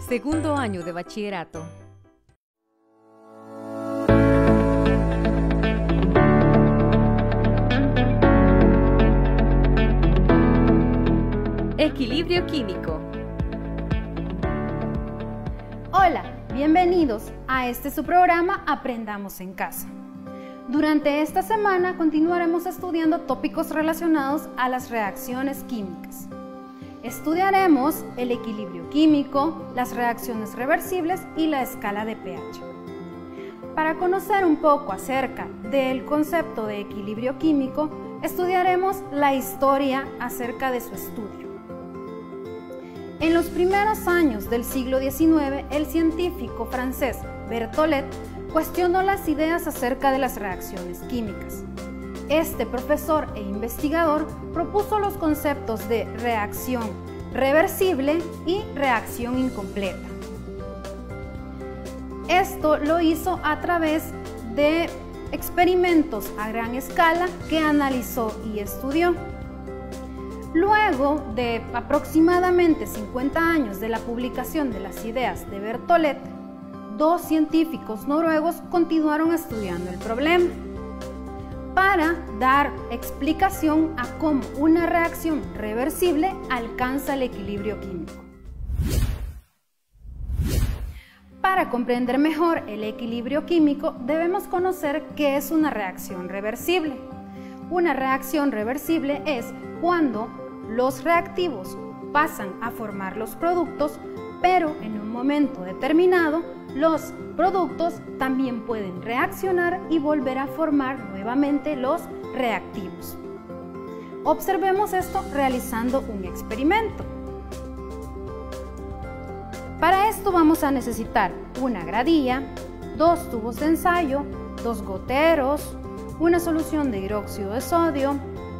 Segundo año de bachillerato. Equilibrio químico. Hola, bienvenidos a su programa Aprendamos en Casa. Durante esta semana continuaremos estudiando tópicos relacionados a las reacciones químicas. Estudiaremos el equilibrio químico, las reacciones reversibles y la escala de pH. Para conocer un poco acerca del concepto de equilibrio químico, estudiaremos la historia acerca de su estudio. En los primeros años del siglo XIX, el científico francés Berthollet cuestionó las ideas acerca de las reacciones químicas. Este profesor e investigador propuso los conceptos de reacción reversible y reacción incompleta. Esto lo hizo a través de experimentos a gran escala que analizó y estudió. Luego de aproximadamente 50 años de la publicación de las ideas de Berthollet, dos científicos noruegos continuaron estudiando el problema para dar explicación a cómo una reacción reversible alcanza el equilibrio químico. Para comprender mejor el equilibrio químico, debemos conocer qué es una reacción reversible. Una reacción reversible es cuando los reactivos pasan a formar los productos, pero en un momento determinado, los productos también pueden reaccionar y volver a formar nuevamente los reactivos. Observemos esto realizando un experimento. Para esto vamos a necesitar una gradilla, dos tubos de ensayo, dos goteros, una solución de hidróxido de sodio,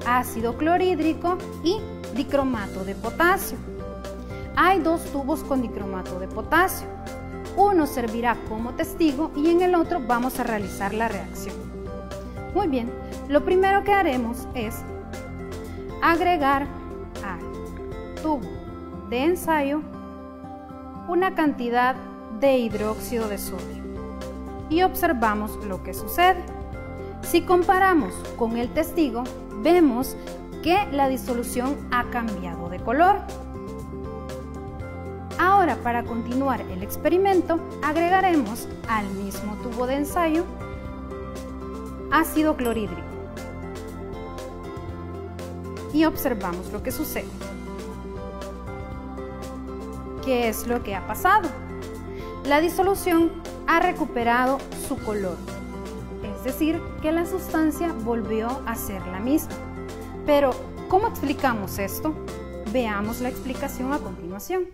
ácido clorhídrico y dicromato de potasio. Hay dos tubos con dicromato de potasio. Uno servirá como testigo y en el otro vamos a realizar la reacción. Muy bien, lo primero que haremos es agregar al tubo de ensayo una cantidad de hidróxido de sodio y observamos lo que sucede. Si comparamos con el testigo, vemos que la disolución ha cambiado de color. Ahora, para continuar el experimento, agregaremos al mismo tubo de ensayo ácido clorhídrico y observamos lo que sucede. ¿Qué es lo que ha pasado? La disolución ha recuperado su color, es decir, que la sustancia volvió a ser la misma. Pero, ¿cómo explicamos esto? Veamos la explicación a continuación.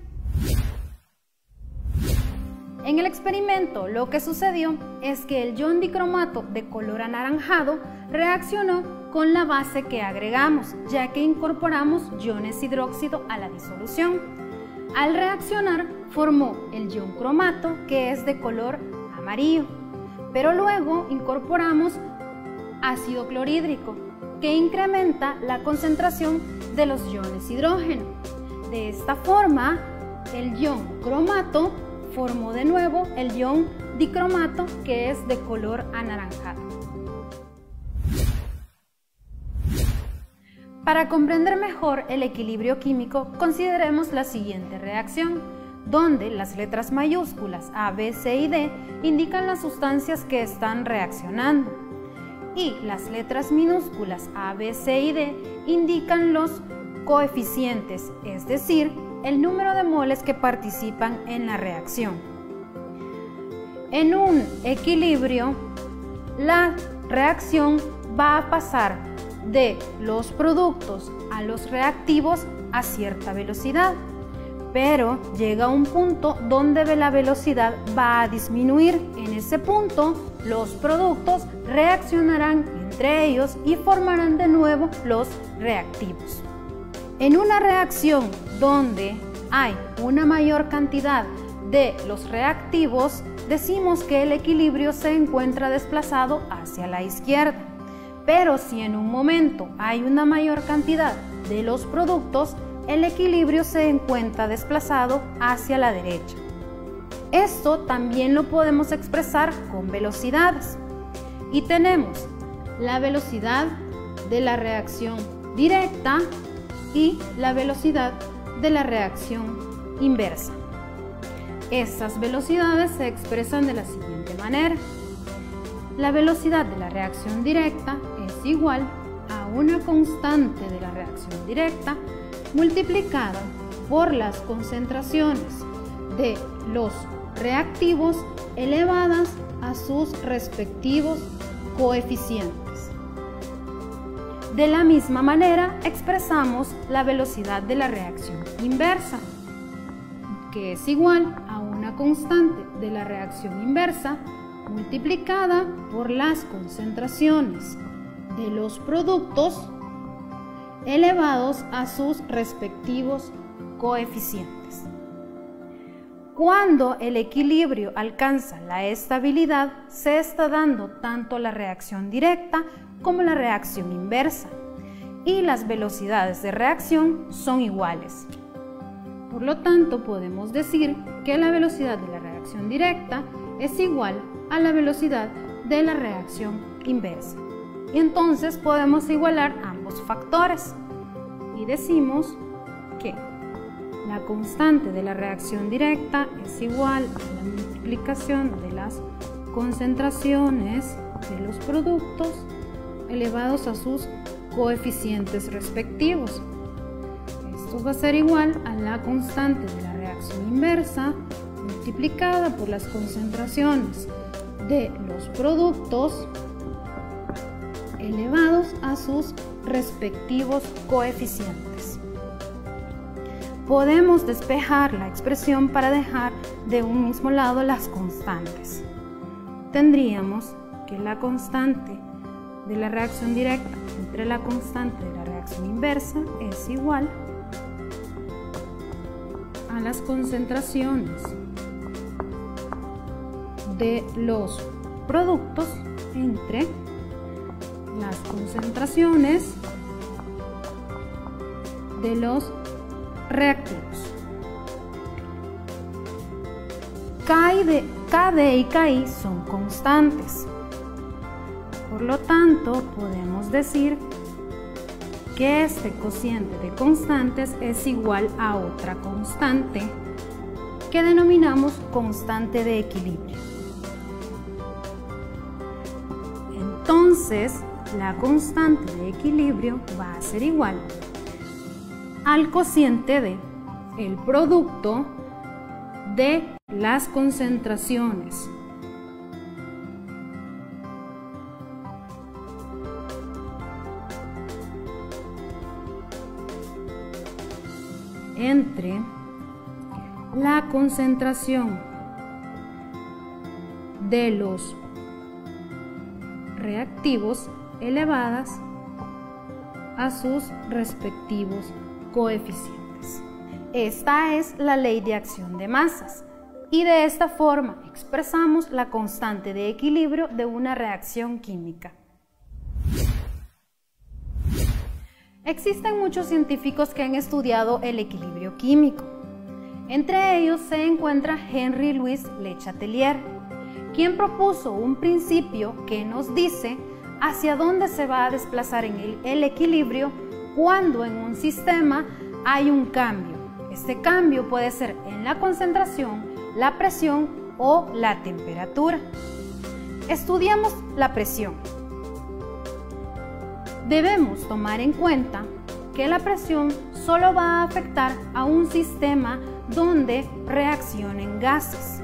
En el experimento, lo que sucedió es que el ion dicromato de color anaranjado reaccionó con la base que agregamos, ya que incorporamos iones hidróxido a la disolución. Al reaccionar, formó el ion cromato, que es de color amarillo, pero luego incorporamos ácido clorhídrico, que incrementa la concentración de los iones hidrógeno. De esta forma, el ion cromato formó de nuevo el ion dicromato, que es de color anaranjado. Para comprender mejor el equilibrio químico, consideremos la siguiente reacción, donde las letras mayúsculas A, B, C y D indican las sustancias que están reaccionando y las letras minúsculas A, B, C y D indican los coeficientes, es decir, el número de moles que participan en la reacción. En un equilibrio, la reacción va a pasar de los productos a los reactivos a cierta velocidad, pero llega un punto donde la velocidad va a disminuir. En ese punto, los productos reaccionarán entre ellos y formarán de nuevo los reactivos. En una reacción donde hay una mayor cantidad de los reactivos, decimos que el equilibrio se encuentra desplazado hacia la izquierda. Pero si en un momento hay una mayor cantidad de los productos, el equilibrio se encuentra desplazado hacia la derecha. Esto también lo podemos expresar con velocidades. Y tenemos la velocidad de la reacción directa y la velocidad de la reacción inversa. Estas velocidades se expresan de la siguiente manera. La velocidad de la reacción directa es igual a una constante de la reacción directa multiplicada por las concentraciones de los reactivos elevadas a sus respectivos coeficientes. De la misma manera expresamos la velocidad de la reacción inversa, que es igual a una constante de la reacción inversa multiplicada por las concentraciones de los productos elevados a sus respectivos coeficientes. Cuando el equilibrio alcanza la estabilidad, se está dando tanto la reacción directa como la reacción inversa, y las velocidades de reacción son iguales. Por lo tanto, podemos decir que la velocidad de la reacción directa es igual a la velocidad de la reacción inversa. Y entonces podemos igualar ambos factores y decimos que la constante de la reacción directa es igual a la multiplicación de las concentraciones de los productos elevados a sus coeficientes respectivos. Esto va a ser igual a la constante de la reacción inversa multiplicada por las concentraciones de los productos elevados a sus respectivos coeficientes. Podemos despejar la expresión para dejar de un mismo lado las constantes. Tendríamos que la constante de la reacción directa entre la constante de la reacción inversa es igual a las concentraciones de los productos entre las concentraciones de los reactivos. KD y KI son constantes. Por lo tanto, podemos decir que este cociente de constantes es igual a otra constante que denominamos constante de equilibrio. Entonces, la constante de equilibrio va a ser igual al cociente de el producto de las concentraciones entre la concentración de los reactivos elevadas a sus respectivos coeficientes. Esta es la ley de acción de masas y de esta forma expresamos la constante de equilibrio de una reacción química. Existen muchos científicos que han estudiado el equilibrio químico. Entre ellos se encuentra Henri Louis Le Chatelier, quien propuso un principio que nos dice hacia dónde se va a desplazar en el equilibrio cuando en un sistema hay un cambio. Este cambio puede ser en la concentración, la presión o la temperatura. Estudiamos la presión. Debemos tomar en cuenta que la presión solo va a afectar a un sistema donde reaccionen gases.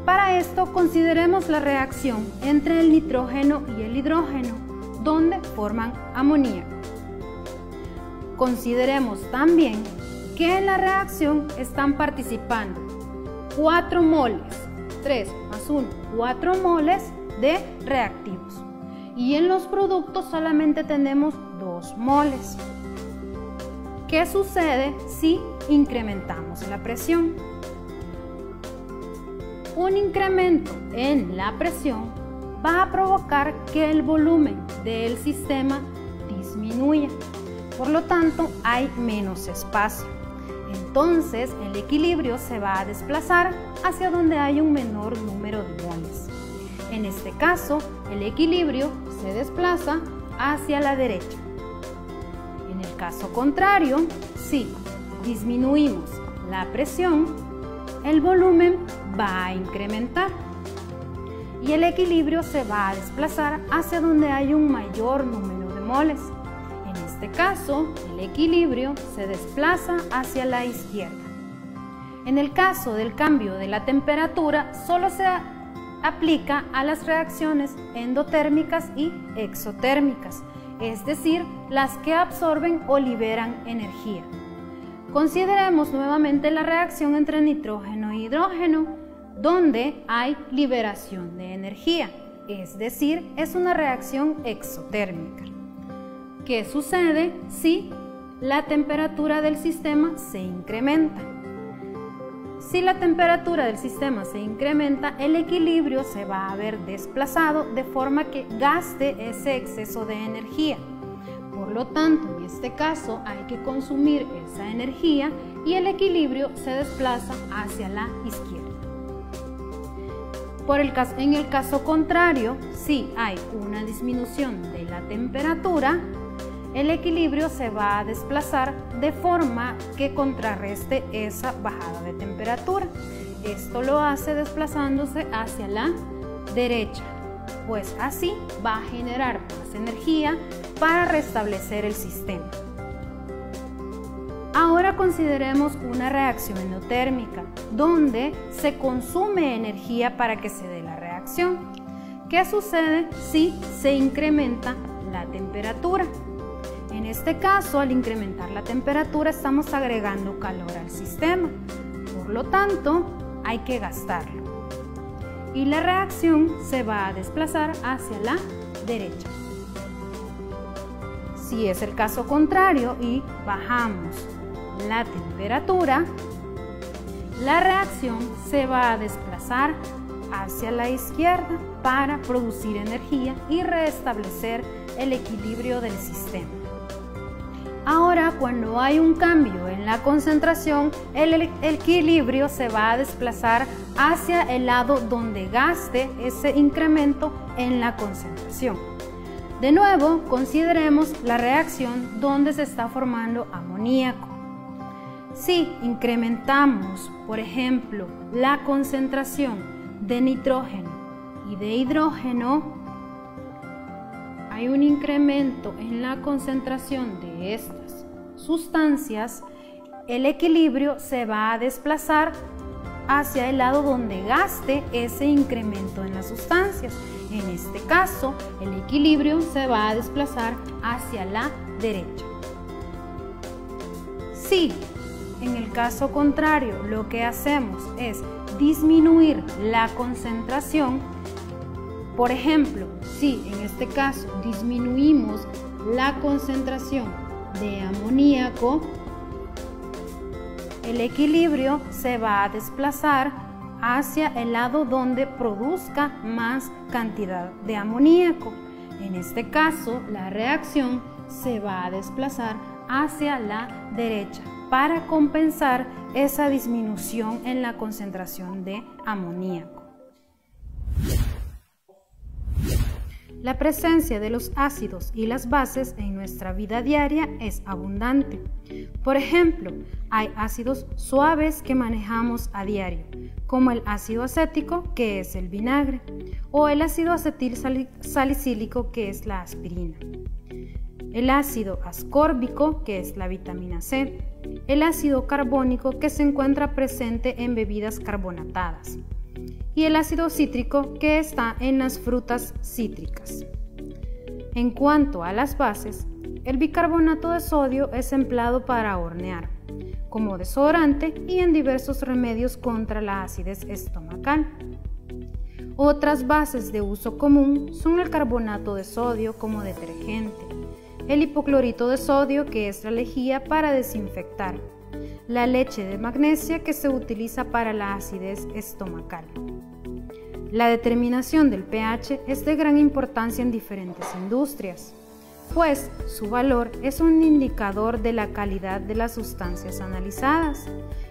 Para esto consideremos la reacción entre el nitrógeno y el hidrógeno, donde forman amoníaco. Consideremos también que en la reacción están participando 4 moles, 3 más 1, 4 moles de reactivos. Y en los productos solamente tenemos 2 moles. ¿Qué sucede si incrementamos la presión? Un incremento en la presión va a provocar que el volumen del sistema disminuya. Por lo tanto, hay menos espacio. Entonces el equilibrio se va a desplazar hacia donde hay un menor número de moles. En este caso, el equilibrio se desplaza hacia la derecha. En el caso contrario, si disminuimos la presión, el volumen va a incrementar y el equilibrio se va a desplazar hacia donde hay un mayor número de moles. En este caso, el equilibrio se desplaza hacia la izquierda. En el caso del cambio de la temperatura, solo se aplica a las reacciones endotérmicas y exotérmicas, es decir, las que absorben o liberan energía. Consideremos nuevamente la reacción entre nitrógeno e hidrógeno, donde hay liberación de energía, es decir, es una reacción exotérmica. ¿Qué sucede si la temperatura del sistema se incrementa? Si la temperatura del sistema se incrementa, el equilibrio se va a ver desplazado de forma que gaste ese exceso de energía. Por lo tanto, en este caso hay que consumir esa energía y el equilibrio se desplaza hacia la izquierda. En el caso contrario, si hay una disminución de la temperatura, el equilibrio se va a desplazar de forma que contrarreste esa bajada de temperatura. Esto lo hace desplazándose hacia la derecha, pues así va a generar más energía para restablecer el sistema. Ahora consideremos una reacción endotérmica, donde se consume energía para que se dé la reacción. ¿Qué sucede si se incrementa la temperatura? En este caso, al incrementar la temperatura, estamos agregando calor al sistema. Por lo tanto, hay que gastarlo. Y la reacción se va a desplazar hacia la derecha. Si es el caso contrario y bajamos la temperatura, la reacción se va a desplazar hacia la izquierda para producir energía y restablecer el equilibrio del sistema. Ahora, cuando hay un cambio en la concentración, el equilibrio se va a desplazar hacia el lado donde gaste ese incremento en la concentración. De nuevo, consideremos la reacción donde se está formando amoníaco. Si incrementamos, por ejemplo, la concentración de nitrógeno y de hidrógeno, hay un incremento en la concentración de estas sustancias, el equilibrio se va a desplazar hacia el lado donde gaste ese incremento en las sustancias. En este caso, el equilibrio se va a desplazar hacia la derecha. Si en el caso contrario lo que hacemos es disminuir la concentración, por ejemplo, si en este caso disminuimos la concentración de amoníaco, el equilibrio se va a desplazar hacia el lado donde produzca más cantidad de amoníaco. En este caso, la reacción se va a desplazar hacia la derecha para compensar esa disminución en la concentración de amoníaco. La presencia de los ácidos y las bases en nuestra vida diaria es abundante. Por ejemplo, hay ácidos suaves que manejamos a diario, como el ácido acético, que es el vinagre, o el ácido acetil salicílico, que es la aspirina. El ácido ascórbico, que es la vitamina C, el ácido carbónico, que se encuentra presente en bebidas carbonatadas, y el ácido cítrico, que está en las frutas cítricas. En cuanto a las bases, el bicarbonato de sodio es empleado para hornear, como desodorante y en diversos remedios contra la acidez estomacal. Otras bases de uso común son el carbonato de sodio como detergente, el hipoclorito de sodio, que es la lejía para desinfectar, la leche de magnesia, que se utiliza para la acidez estomacal. La determinación del pH es de gran importancia en diferentes industrias. pues su valor es un indicador de la calidad de las sustancias analizadas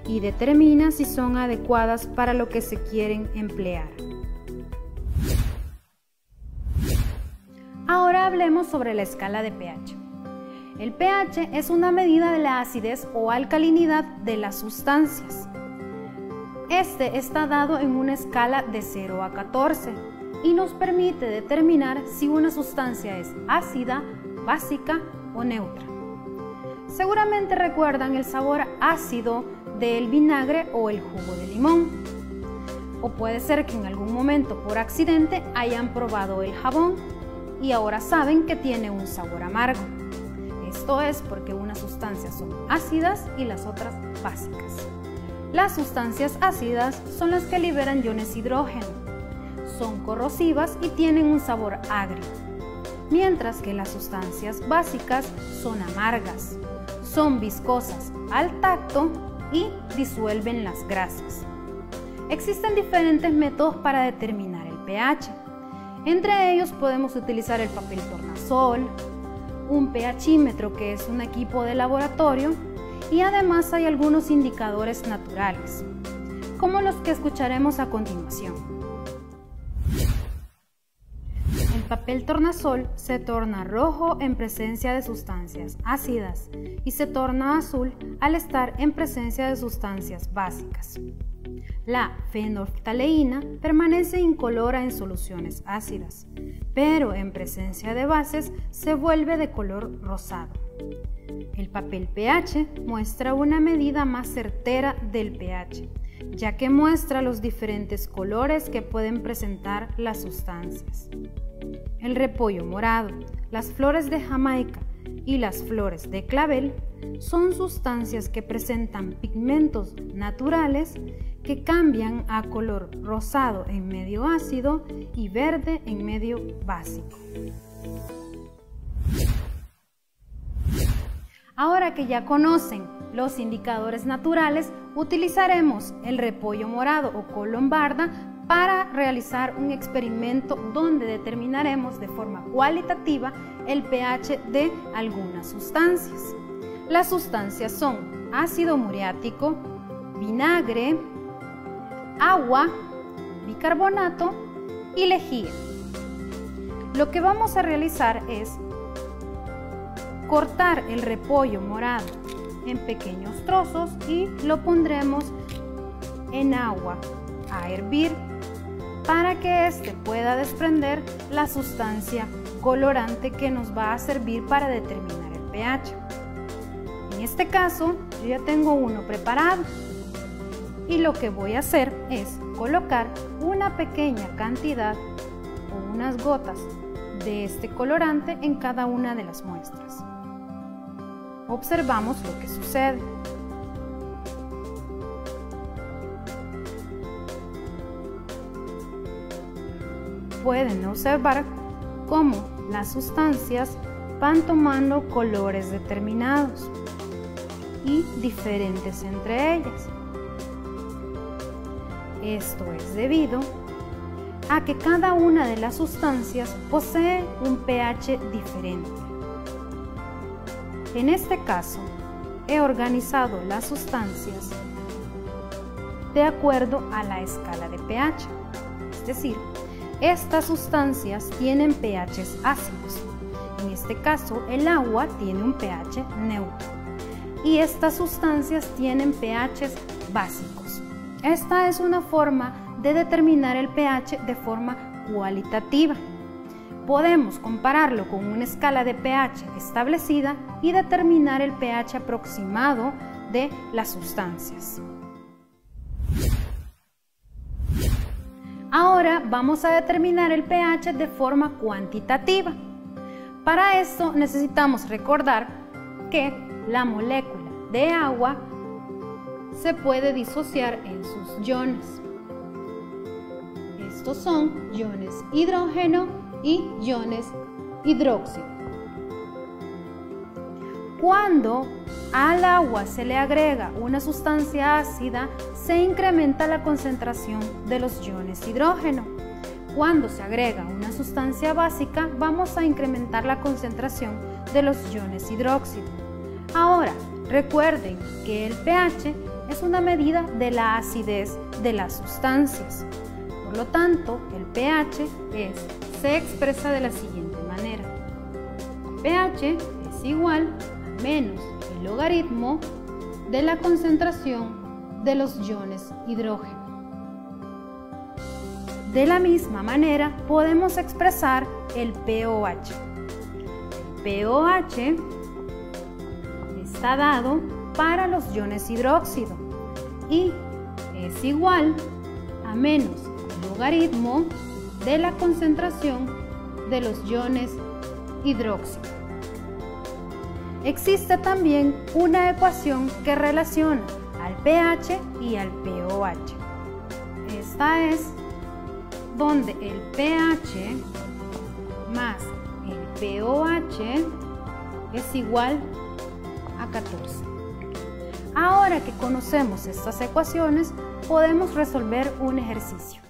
y determina si son adecuadas para lo que se quieren emplear. Ahora hablemos sobre la escala de pH. El pH es una medida de la acidez o alcalinidad de las sustancias. Este está dado en una escala de 0 a 14 y nos permite determinar si una sustancia es ácida, básica o neutra. Seguramente recuerdan el sabor ácido del vinagre o el jugo de limón. O puede ser que en algún momento por accidente hayan probado el jabón y ahora saben que tiene un sabor amargo. Esto es porque unas sustancias son ácidas y las otras básicas. Las sustancias ácidas son las que liberan iones hidrógeno, son corrosivas y tienen un sabor agrio, mientras que las sustancias básicas son amargas, son viscosas al tacto y disuelven las grasas. Existen diferentes métodos para determinar el pH. Entre ellos podemos utilizar el papel tornasol, un pHímetro que es un equipo de laboratorio y además hay algunos indicadores naturales, como los que escucharemos a continuación. El papel tornasol se torna rojo en presencia de sustancias ácidas y se torna azul al estar en presencia de sustancias básicas. La fenolftaleína permanece incolora en soluciones ácidas, pero en presencia de bases se vuelve de color rosado. El papel pH muestra una medida más certera del pH, ya que muestra los diferentes colores que pueden presentar las sustancias. El repollo morado, las flores de Jamaica y las flores de clavel son sustancias que presentan pigmentos naturales que cambian a color rosado en medio ácido y verde en medio básico. Ahora que ya conocen los indicadores naturales, utilizaremos el repollo morado o col lombarda para realizar un experimento donde determinaremos de forma cualitativa el pH de algunas sustancias. Las sustancias son ácido muriático, vinagre, agua, bicarbonato y lejía. Lo que vamos a realizar es cortar el repollo morado en pequeños trozos y lo pondremos en agua a hervir para que éste pueda desprender la sustancia colorante que nos va a servir para determinar el pH. En este caso, yo ya tengo uno preparado y lo que voy a hacer es colocar una pequeña cantidad o unas gotas de este colorante en cada una de las muestras. Observamos lo que sucede. Pueden observar cómo las sustancias van tomando colores determinados y diferentes entre ellas. Esto es debido a que cada una de las sustancias posee un pH diferente. En este caso, he organizado las sustancias de acuerdo a la escala de pH, es decir, estas sustancias tienen pHs ácidos. En este caso, el agua tiene un pH neutro y estas sustancias tienen pHs básicos. Esta es una forma de determinar el pH de forma cualitativa. Podemos compararlo con una escala de pH establecida y determinar el pH aproximado de las sustancias. Ahora vamos a determinar el pH de forma cuantitativa. Para esto necesitamos recordar que la molécula de agua se puede disociar en sus iones. Estos son iones hidrógeno y iones hidróxido. Cuando al agua se le agrega una sustancia ácida, se incrementa la concentración de los iones hidrógeno. cuando se agrega una sustancia básica, vamos a incrementar la concentración de los iones hidróxido. Ahora, recuerden que el pH es una medida de la acidez de las sustancias. Por lo tanto, el pH se expresa de la siguiente manera. pH es igual a menos el logaritmo de la concentración de los iones hidrógeno. De la misma manera, podemos expresar el pOH. El pOH está dado para los iones hidróxido y es igual a menos el logaritmo de la concentración de los iones hidróxido. Existe también una ecuación que relaciona al pH y al pOH. Esta es donde el pH más el pOH es igual a 14. Ahora que conocemos estas ecuaciones, podemos resolver un ejercicio.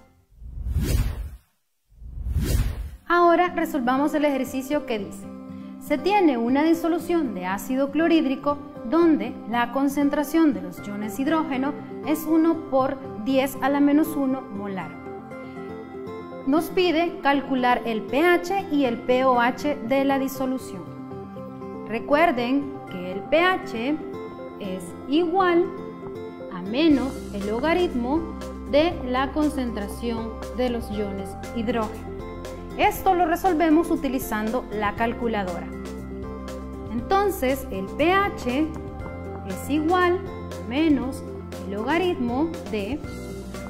Ahora resolvamos el ejercicio que dice: se tiene una disolución de ácido clorhídrico donde la concentración de los iones hidrógeno es 1 por 10 a la menos 1 molar. Nos pide calcular el pH y el pOH de la disolución. Recuerden que el pH es igual a menos el logaritmo de la concentración de los iones hidrógeno. Esto lo resolvemos utilizando la calculadora. Entonces, el pH es igual a menos el logaritmo de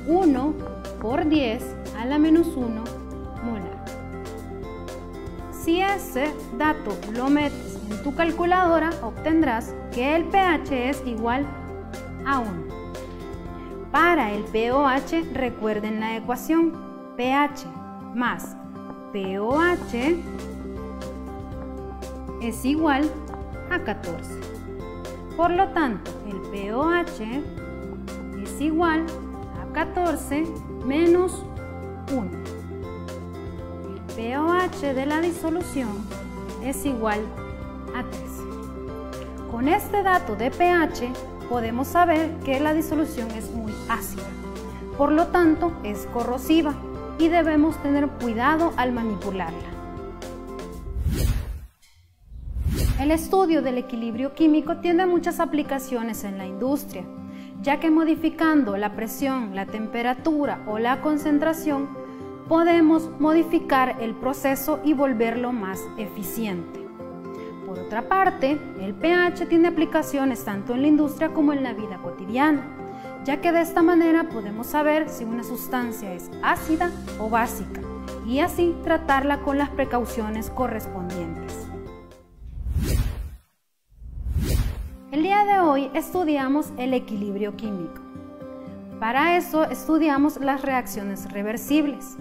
1 por 10 a la menos 1 molar. Si ese dato lo metes en tu calculadora, obtendrás que el pH es igual a 1. Para el pOH, recuerden la ecuación: pH más pOH es igual a 14. Por lo tanto, el pOH es igual a 14 menos 1. El pOH de la disolución es igual a 13. Con este dato de pH podemos saber que la disolución es muy ácida, por lo tanto es corrosiva y debemos tener cuidado al manipularla. El estudio del equilibrio químico tiene muchas aplicaciones en la industria, ya que modificando la presión, la temperatura o la concentración, podemos modificar el proceso y volverlo más eficiente. Por otra parte, el pH tiene aplicaciones tanto en la industria como en la vida cotidiana, ya que de esta manera podemos saber si una sustancia es ácida o básica y así tratarla con las precauciones correspondientes. El día de hoy estudiamos el equilibrio químico. Para eso estudiamos las reacciones reversibles.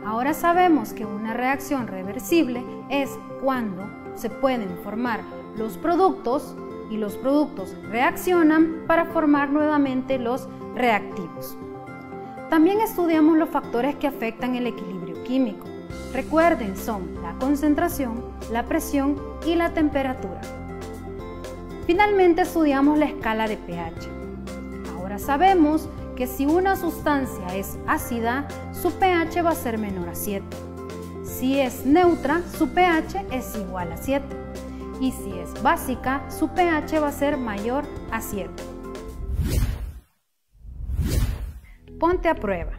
Ahora sabemos que una reacción reversible es cuando se pueden formar los productos y los productos reaccionan para formar nuevamente los reactivos. También estudiamos los factores que afectan el equilibrio químico. Recuerden, son la concentración, la presión y la temperatura. Finalmente estudiamos la escala de pH. Ahora sabemos que si una sustancia es ácida, su pH va a ser menor a 7. Si es neutra, su pH es igual a 7. Y si es básica, su pH va a ser mayor a 7. Ponte a prueba.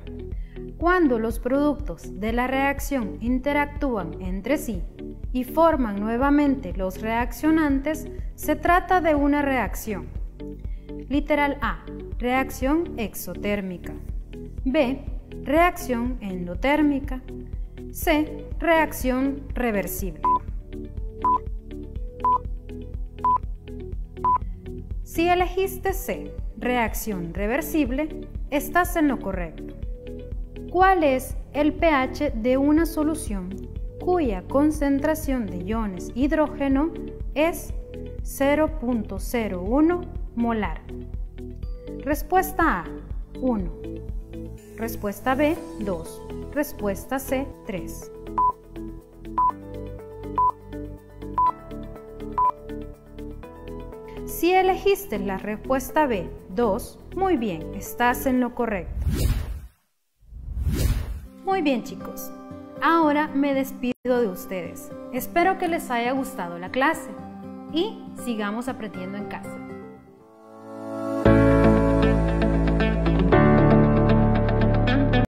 Cuando los productos de la reacción interactúan entre sí y forman nuevamente los reaccionantes, se trata de una reacción. Literal A, reacción exotérmica. B, reacción endotérmica. C, reacción reversible. Si elegiste C, reacción reversible, estás en lo correcto. ¿Cuál es el pH de una solución cuya concentración de iones hidrógeno es 0.01 molar? Respuesta A, 1. Respuesta B, 2. Respuesta C, 3. Si elegiste la respuesta B, 2, muy bien, estás en lo correcto. Muy bien, chicos. Ahora me despido de ustedes. Espero que les haya gustado la clase y sigamos aprendiendo en casa.